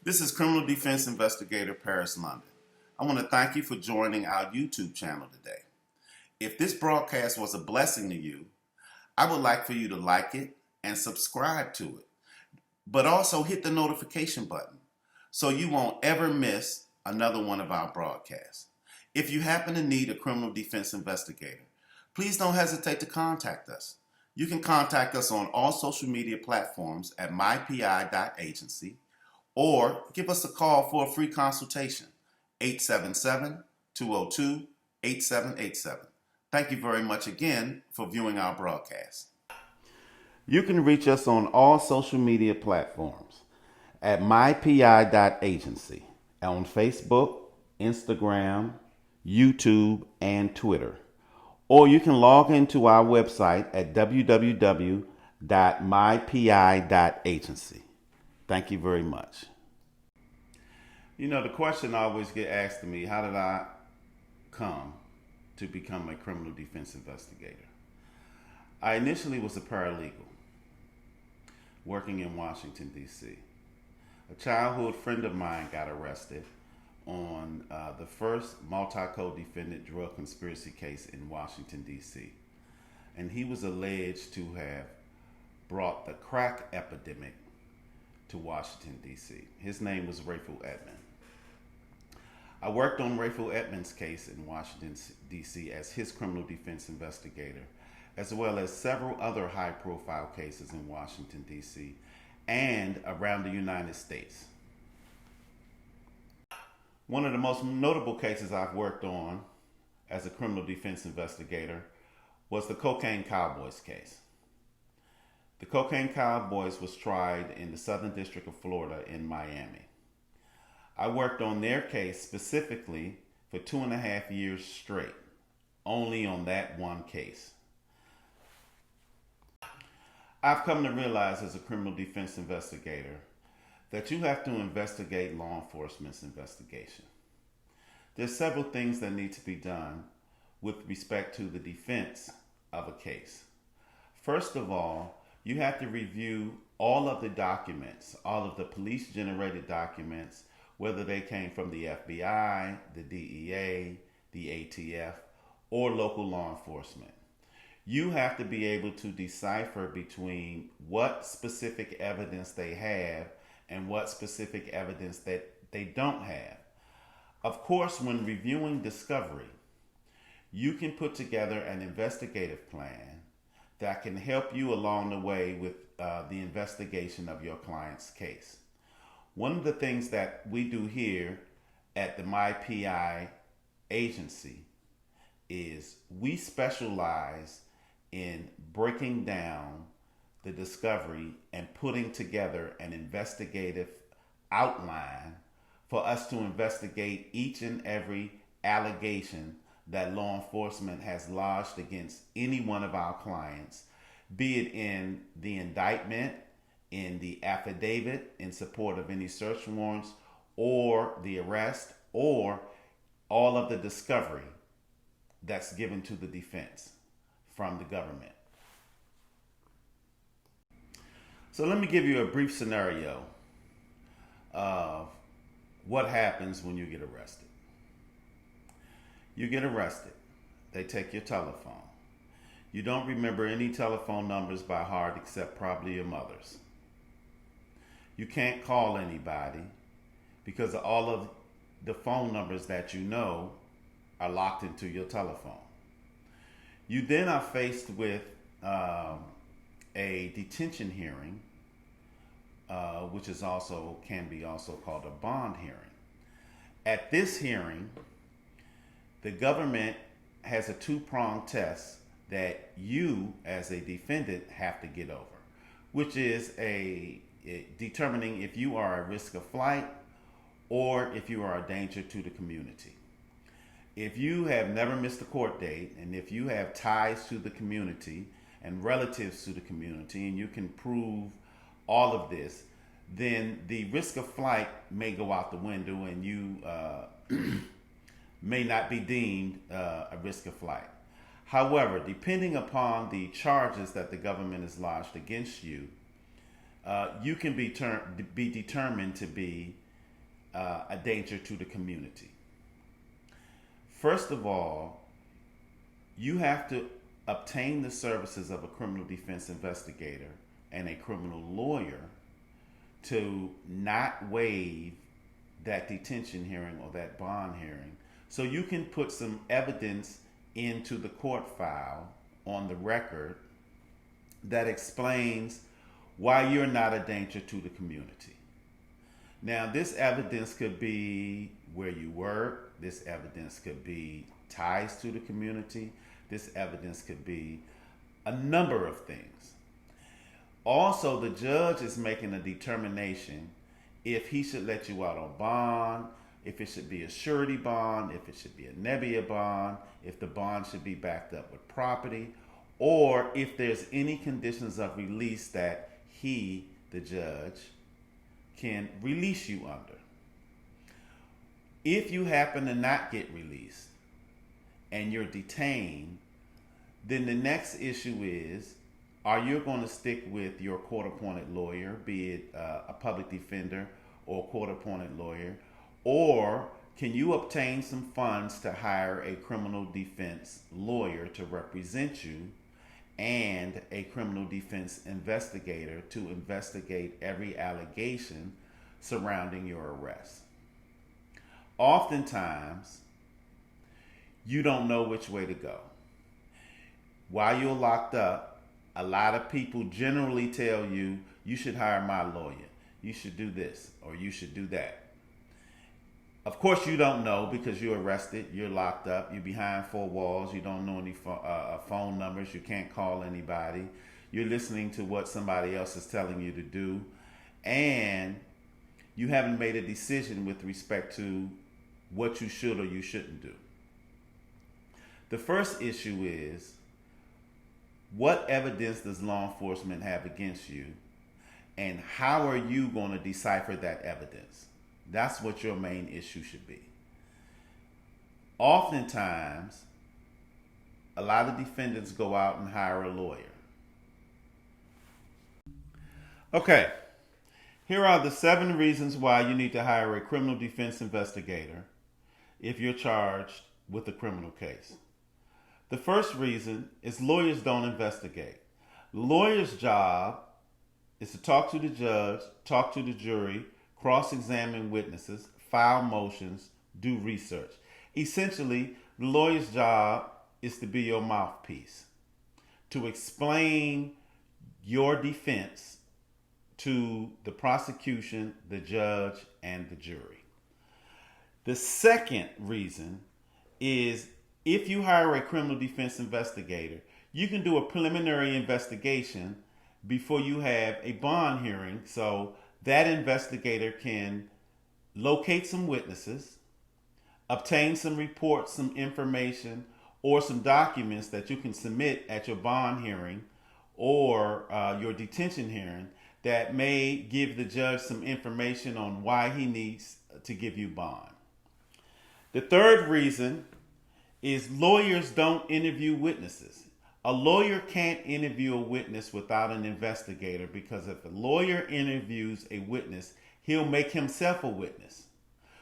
This is Criminal Defense Investigator Paris London. I want to thank you for joining our YouTube channel today. If this broadcast was a blessing to you, I would like for you to like it and subscribe to it, but also hit the notification button so you won't ever miss another one of our broadcasts. If you happen to need a criminal defense investigator, please don't hesitate to contact us. You can contact us on all social media platforms at mypi.agency or give us a call for a free consultation, 877-202-8787. Thank you very much again for viewing our broadcast. You can reach us on all social media platforms at mypi.agency on Facebook, Instagram, YouTube, and Twitter. Or you can log into our website at www.mypi.agency. Thank you very much. You know, the question I always get asked to me, how did I come to become a criminal defense investigator? I initially was a paralegal working in Washington, D.C. A childhood friend of mine got arrested on the first multi-co-defendant drug conspiracy case in Washington, D.C. And he was alleged to have brought the crack epidemic to Washington, D.C. His name was Rayful Edmond. I worked on Rayful Edmond's case in Washington, D.C. as his criminal defense investigator, as well as several other high-profile cases in Washington, D.C. and around the United States. One of the most notable cases I've worked on as a criminal defense investigator was the Cocaine Cowboys case. The Cocaine Cowboys was tried in the Southern District of Florida in Miami. I worked on their case specifically for 2.5 years straight, only on that one case. I've come to realize as a criminal defense investigator that you have to investigate law enforcement's investigation. There's several things that need to be done with respect to the defense of a case. First of all, you have to review all of the documents, all of the police-generated documents, whether they came from the FBI, the DEA, the ATF, or local law enforcement. You have to be able to decipher between what specific evidence they have and what specific evidence that they don't have. Of course, when reviewing discovery, you can put together an investigative plan that can help you along the way with the investigation of your client's case. One of the things that we do here at the MyPI agency is we specialize in breaking down the discovery and putting together an investigative outline for us to investigate each and every allegation that law enforcement has lodged against any one of our clients, be it in the indictment, in the affidavit in support of any search warrants, or the arrest, or all of the discovery that's given to the defense from the government. So let me give you a brief scenario of what happens when you get arrested. You get arrested. They take your telephone. You don't remember any telephone numbers by heart except probably your mother's. You can't call anybody because all of the phone numbers that you know are locked into your telephone. You then are faced with a detention hearing, which is can be called a bond hearing. At this hearing, the government has a two-pronged test that you, as a defendant, have to get over, which is determining if you are a risk of flight or if you are a danger to the community. If you have never missed a court date, and if you have ties to the community and relatives to the community, and you can prove all of this, then the risk of flight may go out the window and you may not be deemed a risk of flight. However, depending upon the charges that the government has lodged against you, you can be determined to be a danger to the community. First of all, you have to obtain the services of a criminal defense investigator and a criminal lawyer to not waive that detention hearing or that bond hearing, so you can put some evidence into the court file on the record that explains why you're not a danger to the community. Now, this evidence could be where you work. This evidence could be ties to the community. This evidence could be a number of things. Also, the judge is making a determination if he should let you out on bond, if it should be a surety bond, if it should be a nebia bond, if the bond should be backed up with property, or if there's any conditions of release that he, the judge, can release you under. If you happen to not get released and you're detained, then the next issue is, are you going to stick with your court-appointed lawyer, be it a public defender or a court-appointed lawyer, or can you obtain some funds to hire a criminal defense lawyer to represent you and a criminal defense investigator to investigate every allegation surrounding your arrest? Oftentimes, you don't know which way to go. While you're locked up, a lot of people generally tell you, you should hire my lawyer, you should do this, or you should do that. Of course, you don't know because you're arrested, you're locked up, you're behind four walls, you don't know any phone numbers, you can't call anybody, you're listening to what somebody else is telling you to do, and you haven't made a decision with respect to what you should or you shouldn't do. The first issue is, what evidence does law enforcement have against you, and how are you going to decipher that evidence? That's what your main issue should be. Oftentimes, a lot of defendants go out and hire a lawyer. Okay, here are the 7 reasons why you need to hire a criminal defense investigator if you're charged with a criminal case. The first reason is lawyers don't investigate. The lawyer's job is to talk to the judge, talk to the jury, cross-examine witnesses, file motions, do research. Essentially, the lawyer's job is to be your mouthpiece, to explain your defense to the prosecution, the judge, and the jury. The second reason is, if you hire a criminal defense investigator, you can do a preliminary investigation before you have a bond hearing, so that investigator can locate some witnesses, obtain some reports, some information, or some documents that you can submit at your bond hearing or your detention hearing that may give the judge some information on why he needs to give you bond. The third reason is lawyers don't interview witnesses. A lawyer can't interview a witness without an investigator, because if a lawyer interviews a witness, he'll make himself a witness.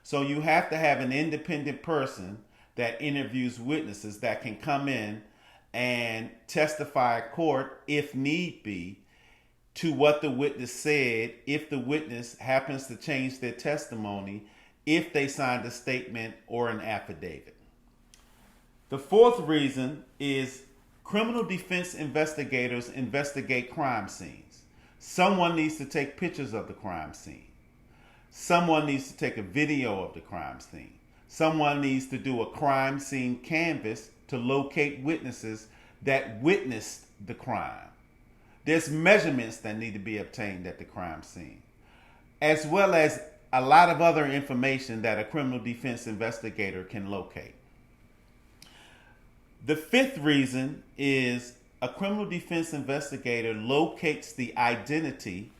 So you have to have an independent person that interviews witnesses that can come in and testify at court, if need be, to what the witness said, if the witness happens to change their testimony, if they signed a statement or an affidavit. The fourth reason is criminal defense investigators investigate crime scenes. Someone needs to take pictures of the crime scene. Someone needs to take a video of the crime scene. Someone needs to do a crime scene canvass to locate witnesses that witnessed the crime. There's measurements that need to be obtained at the crime scene, as well as a lot of other information that a criminal defense investigator can locate. The fifth reason is a criminal defense investigator locates the identity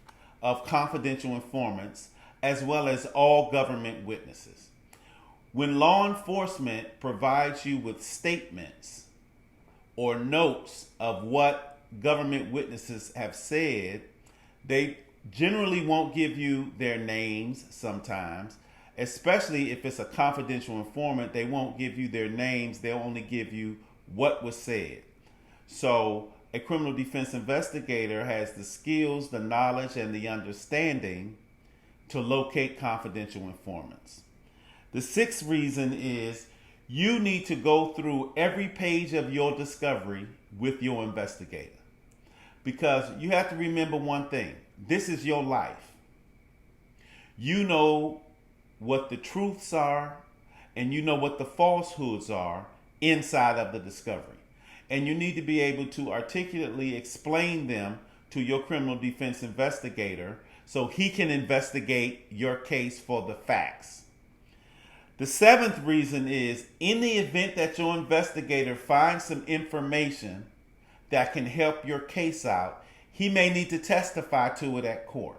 of confidential informants as well as all government witnesses. When law enforcement provides you with statements or notes of what government witnesses have said, they generally won't give you their names sometimes, Especially if it's a confidential informant, they won't give you their names, they'll only give you what was said. So, a criminal defense investigator has the skills, the knowledge, and the understanding to locate confidential informants. The sixth reason is you need to go through every page of your discovery with your investigator. Because you have to remember one thing, this is your life. You know what the truths are and you know what the falsehoods are inside of the discovery. And you need to be able to articulately explain them to your criminal defense investigator so he can investigate your case for the facts. The seventh reason is in the event that your investigator finds some information that can help your case out, he may need to testify to it at court.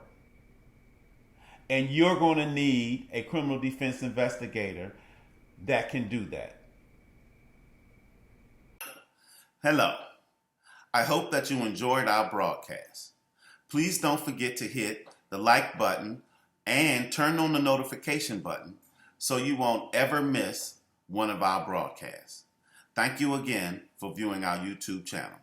And you're going to need a criminal defense investigator that can do that. Hello. I hope that you enjoyed our broadcast. Please don't forget to hit the like button and turn on the notification button so you won't ever miss one of our broadcasts. Thank you again for viewing our YouTube channel.